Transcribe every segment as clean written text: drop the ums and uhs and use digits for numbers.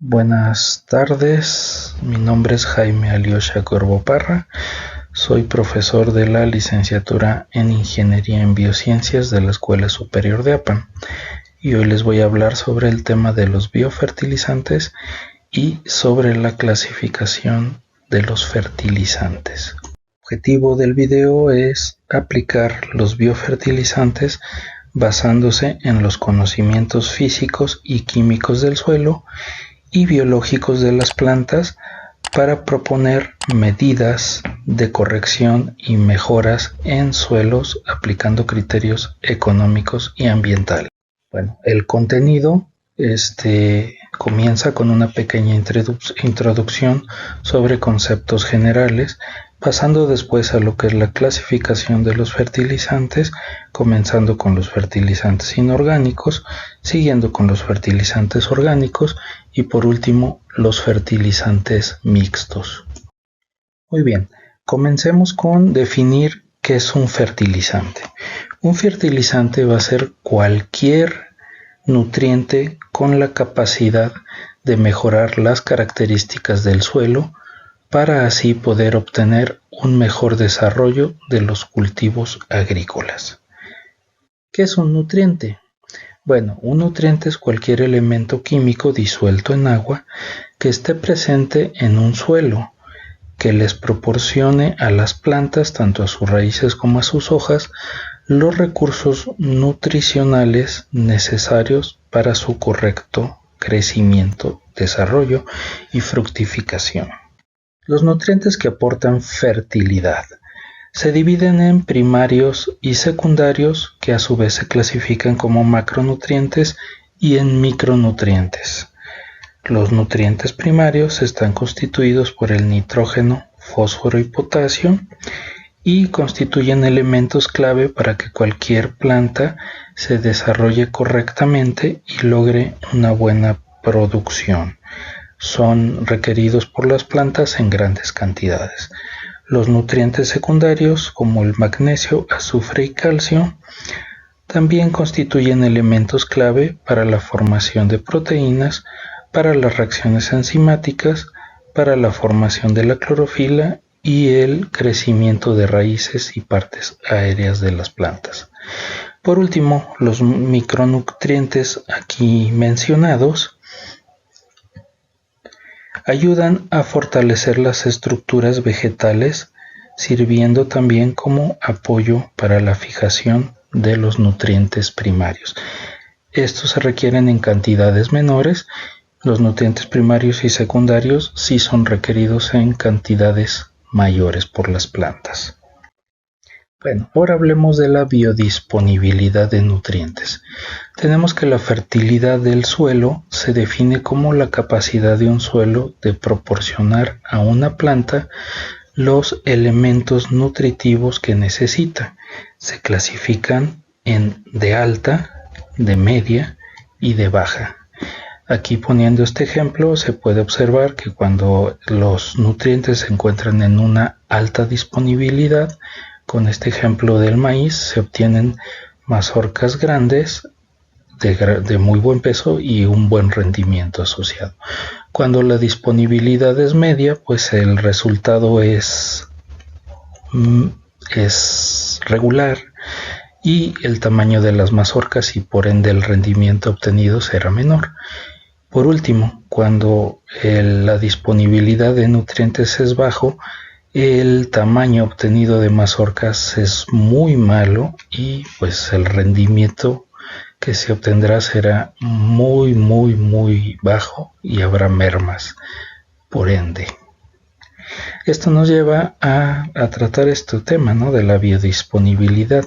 Buenas tardes, mi nombre es Jaime Alyosha Corvo Parra, soy profesor de la licenciatura en Ingeniería en Biociencias de la Escuela Superior de APAN y hoy les voy a hablar sobre el tema de los biofertilizantes y sobre la clasificación de los fertilizantes. El objetivo del video es aplicar los biofertilizantes basándose en los conocimientos físicos y químicos del suelo y biológicos de las plantas para proponer medidas de corrección y mejoras en suelos aplicando criterios económicos y ambientales. Bueno, el contenido comienza con una pequeña introducción sobre conceptos generales, pasando después a lo que es la clasificación de los fertilizantes, comenzando con los fertilizantes inorgánicos, siguiendo con los fertilizantes orgánicos y por último los fertilizantes mixtos. Muy bien, comencemos con definir qué es un fertilizante. Un fertilizante va a ser cualquier nutriente con la capacidad de mejorar las características del suelo para así poder obtener un mejor desarrollo de los cultivos agrícolas. ¿Qué es un nutriente? Bueno, un nutriente es cualquier elemento químico disuelto en agua que esté presente en un suelo, que les proporcione a las plantas, tanto a sus raíces como a sus hojas, los recursos nutricionales necesarios para su correcto crecimiento, desarrollo y fructificación. Los nutrientes que aportan fertilidad se dividen en primarios y secundarios, que a su vez se clasifican como macronutrientes, y en micronutrientes. Los nutrientes primarios están constituidos por el nitrógeno, fósforo y potasio y constituyen elementos clave para que cualquier planta se desarrolle correctamente y logre una buena producción. Son requeridos por las plantas en grandes cantidades. Los nutrientes secundarios, como el magnesio, azufre y calcio, también constituyen elementos clave para la formación de proteínas, para las reacciones enzimáticas, para la formación de la clorofila y el crecimiento de raíces y partes aéreas de las plantas. Por último, los micronutrientes aquí mencionados ayudan a fortalecer las estructuras vegetales, sirviendo también como apoyo para la fijación de los nutrientes primarios. Estos se requieren en cantidades menores. Los nutrientes primarios y secundarios sí son requeridos en cantidades mayores por las plantas. Bueno, ahora hablemos de la biodisponibilidad de nutrientes. Tenemos que la fertilidad del suelo se define como la capacidad de un suelo de proporcionar a una planta los elementos nutritivos que necesita. Se clasifican en de alta, de media y de baja. Aquí poniendo este ejemplo se puede observar que cuando los nutrientes se encuentran en una alta disponibilidad, con este ejemplo del maíz, se obtienen mazorcas grandes de muy buen peso y un buen rendimiento asociado. Cuando la disponibilidad es media, pues el resultado es regular y el tamaño de las mazorcas y por ende el rendimiento obtenido será menor. Por último, cuando la disponibilidad de nutrientes es bajo, el tamaño obtenido de mazorcas es muy malo y pues el rendimiento que se obtendrá será muy bajo y habrá mermas por ende. Esto nos lleva a tratar este tema, ¿no?, de la biodisponibilidad,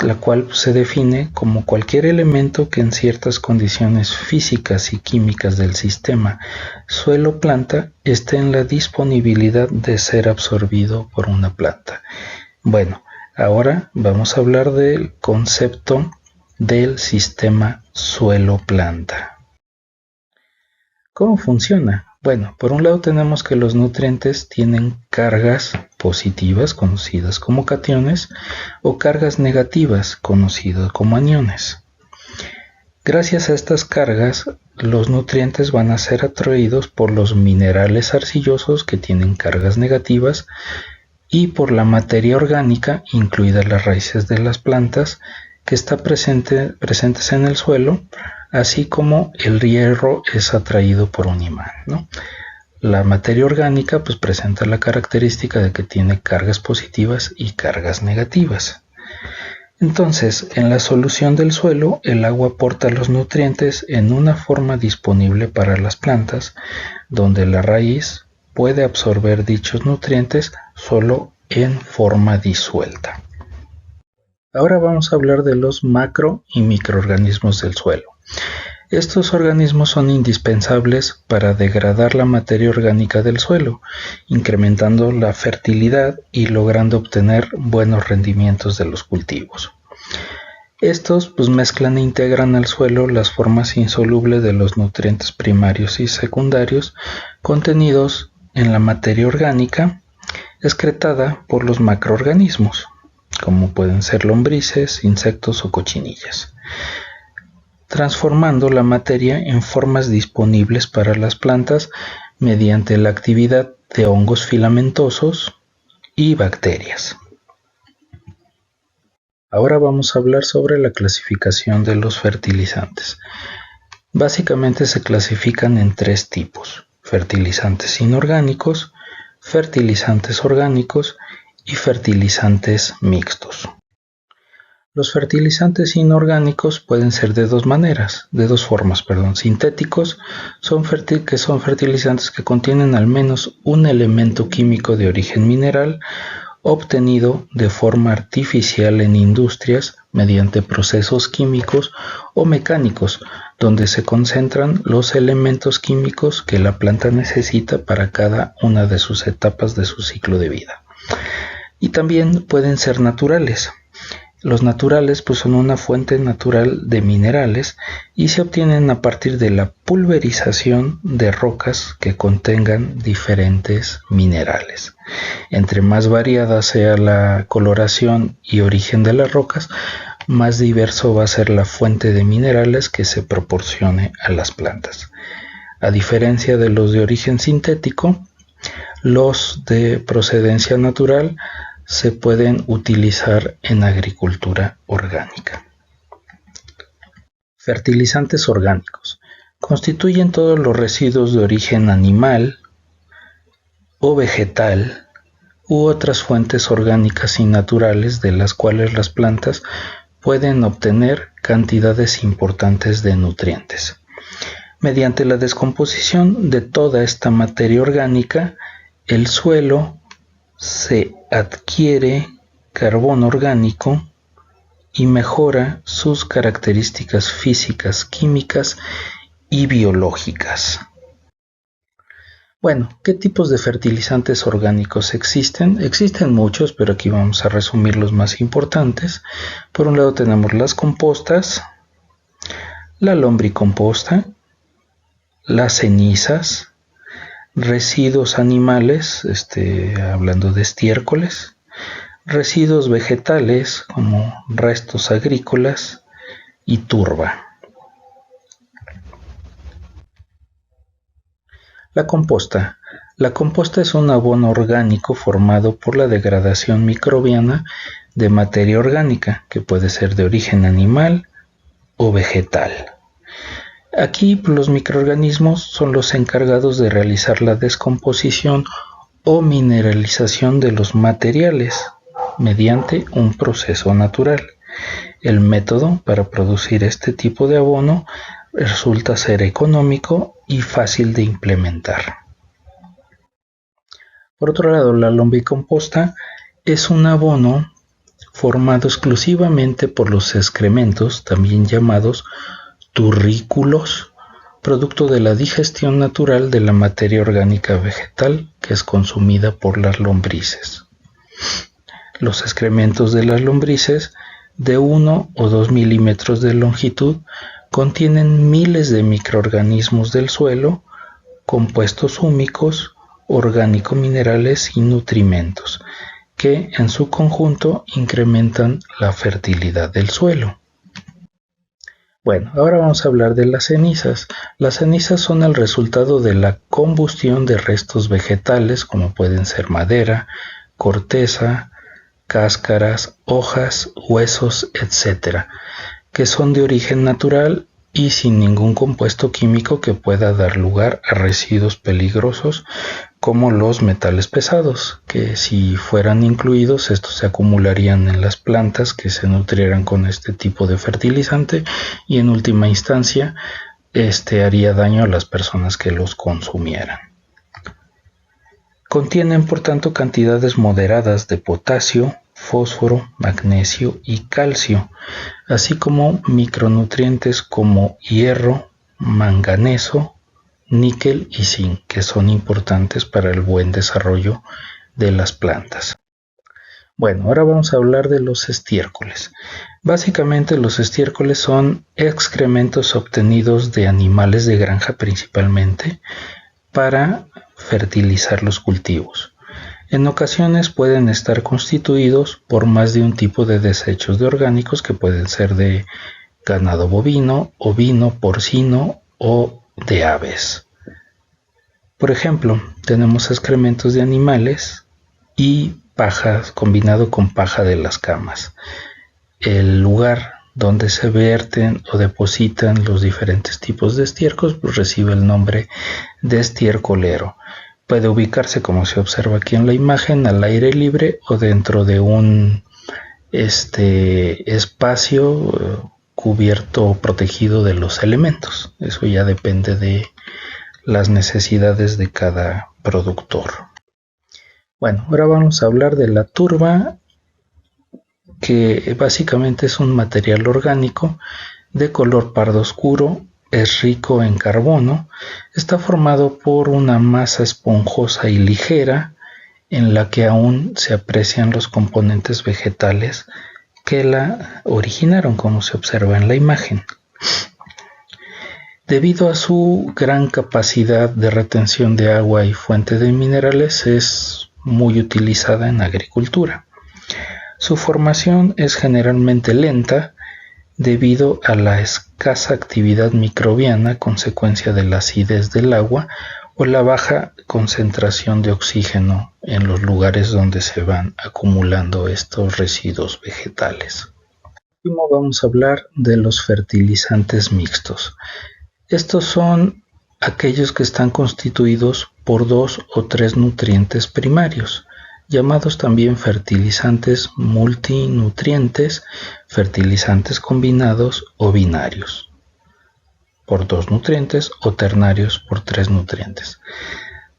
la cual se define como cualquier elemento que en ciertas condiciones físicas y químicas del sistema suelo-planta esté en la disponibilidad de ser absorbido por una planta. Bueno, ahora vamos a hablar del concepto del sistema suelo-planta. ¿Cómo funciona? Bueno, por un lado tenemos que los nutrientes tienen cargas positivas, conocidas como cationes, o cargas negativas, conocidas como aniones. Gracias a estas cargas, los nutrientes van a ser atraídos por los minerales arcillosos que tienen cargas negativas y por la materia orgánica, incluidas las raíces de las plantas, que está presentes en el suelo, así como el hierro es atraído por un imán, ¿no? La materia orgánica pues presenta la característica de que tiene cargas positivas y cargas negativas. Entonces, en la solución del suelo, el agua aporta los nutrientes en una forma disponible para las plantas, donde la raíz puede absorber dichos nutrientes solo en forma disuelta. Ahora vamos a hablar de los macro y microorganismos del suelo. Estos organismos son indispensables para degradar la materia orgánica del suelo, incrementando la fertilidad y logrando obtener buenos rendimientos de los cultivos. Estos mezclan e integran al suelo las formas insolubles de los nutrientes primarios y secundarios contenidos en la materia orgánica excretada por los macroorganismos, como pueden ser lombrices, insectos o cochinillas, transformando la materia en formas disponibles para las plantas mediante la actividad de hongos filamentosos y bacterias. Ahora vamos a hablar sobre la clasificación de los fertilizantes. Básicamente se clasifican en 3 tipos: fertilizantes inorgánicos, fertilizantes orgánicos y fertilizantes mixtos. Los fertilizantes inorgánicos pueden ser de dos formas. Sintéticos son fertilizantes que contienen al menos un elemento químico de origen mineral obtenido de forma artificial en industrias mediante procesos químicos o mecánicos, donde se concentran los elementos químicos que la planta necesita para cada una de sus etapas de su ciclo de vida. Y también pueden ser naturales. Los naturales son una fuente natural de minerales y se obtienen a partir de la pulverización de rocas que contengan diferentes minerales. Entre más variada sea la coloración y origen de las rocas, más diverso va a ser la fuente de minerales que se proporcione a las plantas. A diferencia de los de origen sintético, los de procedencia natural se pueden utilizar en agricultura orgánica. Fertilizantes orgánicos. Constituyen todos los residuos de origen animal o vegetal u otras fuentes orgánicas y naturales de las cuales las plantas pueden obtener cantidades importantes de nutrientes. Mediante la descomposición de toda esta materia orgánica, el suelo se adquiere carbono orgánico y mejora sus características físicas, químicas y biológicas. Bueno, ¿qué tipos de fertilizantes orgánicos existen? Existen muchos, pero aquí vamos a resumir los más importantes. Por un lado tenemos las compostas, la lombricomposta, las cenizas, residuos animales, hablando de estiércoles, residuos vegetales como restos agrícolas y turba. La composta. La composta es un abono orgánico formado por la degradación microbiana de materia orgánica, que puede ser de origen animal o vegetal. Aquí los microorganismos son los encargados de realizar la descomposición o mineralización de los materiales mediante un proceso natural. El método para producir este tipo de abono resulta ser económico y fácil de implementar. Por otro lado, la lombricomposta es un abono formado exclusivamente por los excrementos, también llamados turrículos, producto de la digestión natural de la materia orgánica vegetal que es consumida por las lombrices. Los excrementos de las lombrices de 1 o 2 milímetros de longitud contienen miles de microorganismos del suelo, compuestos húmicos, orgánico-minerales y nutrimentos, que en su conjunto incrementan la fertilidad del suelo. Bueno, ahora vamos a hablar de las cenizas. Las cenizas son el resultado de la combustión de restos vegetales, como pueden ser madera, corteza, cáscaras, hojas, huesos, etc., que son de origen natural y sin ningún compuesto químico que pueda dar lugar a residuos peligrosos como los metales pesados, que si fueran incluidos, estos se acumularían en las plantas que se nutrieran con este tipo de fertilizante y en última instancia haría daño a las personas que los consumieran. Contienen, por tanto, cantidades moderadas de potasio, fósforo, magnesio y calcio, así como micronutrientes como hierro, manganeso, níquel y zinc, que son importantes para el buen desarrollo de las plantas. Bueno, ahora vamos a hablar de los estiércoles. Básicamente los estiércoles son excrementos obtenidos de animales de granja principalmente para fertilizar los cultivos. En ocasiones pueden estar constituidos por más de un tipo de desechos de orgánicos que pueden ser de ganado bovino, ovino, porcino o de aves. Por ejemplo, tenemos excrementos de animales y paja combinado con paja de las camas. El lugar donde se verten o depositan los diferentes tipos de estiércoles pues recibe el nombre de estiércolero. Puede ubicarse, como se observa aquí en la imagen, al aire libre o dentro de un espacio cubierto o protegido de los elementos. Eso ya depende de las necesidades de cada productor. Bueno, ahora vamos a hablar de la turba, que básicamente es un material orgánico de color pardo oscuro. Es rico en carbono, está formado por una masa esponjosa y ligera en la que aún se aprecian los componentes vegetales que la originaron, como se observa en la imagen. Debido a su gran capacidad de retención de agua y fuente de minerales, es muy utilizada en agricultura. Su formación es generalmente lenta, debido a la escasa actividad microbiana consecuencia de la acidez del agua o la baja concentración de oxígeno en los lugares donde se van acumulando estos residuos vegetales. Por último, vamos a hablar de los fertilizantes mixtos. Estos son aquellos que están constituidos por 2 o 3 nutrientes primarios, llamados también fertilizantes multinutrientes, fertilizantes combinados o binarios, por 2 nutrientes o ternarios por 3 nutrientes.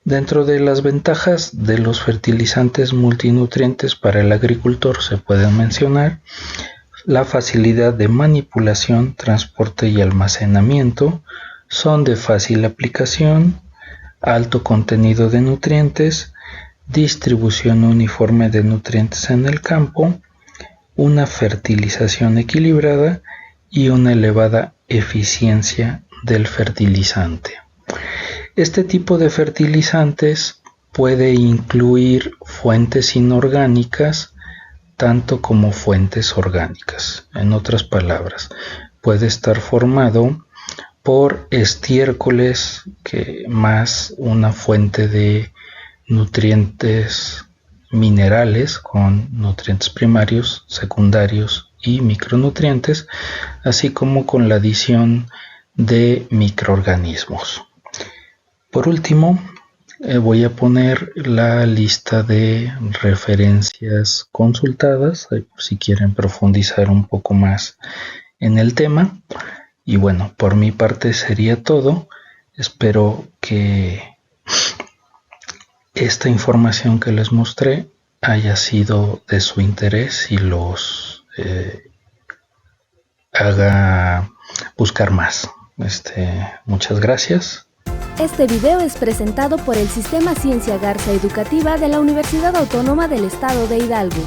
Dentro de las ventajas de los fertilizantes multinutrientes para el agricultor se pueden mencionar la facilidad de manipulación, transporte y almacenamiento, son de fácil aplicación, alto contenido de nutrientes, distribución uniforme de nutrientes en el campo, una fertilización equilibrada y una elevada eficiencia del fertilizante. Este tipo de fertilizantes puede incluir fuentes inorgánicas tanto como fuentes orgánicas. En otras palabras, puede estar formado por estiércoles más una fuente de nutrientes minerales con nutrientes primarios, secundarios y micronutrientes, así como con la adición de microorganismos. Por último, voy a poner la lista de referencias consultadas, por si quieren profundizar un poco más en el tema. Y bueno, por mi parte sería todo. Espero que esta información que les mostré haya sido de su interés y los haga buscar más. Muchas gracias. Este video es presentado por el Sistema Ciencia Garza Educativa de la Universidad Autónoma del Estado de Hidalgo.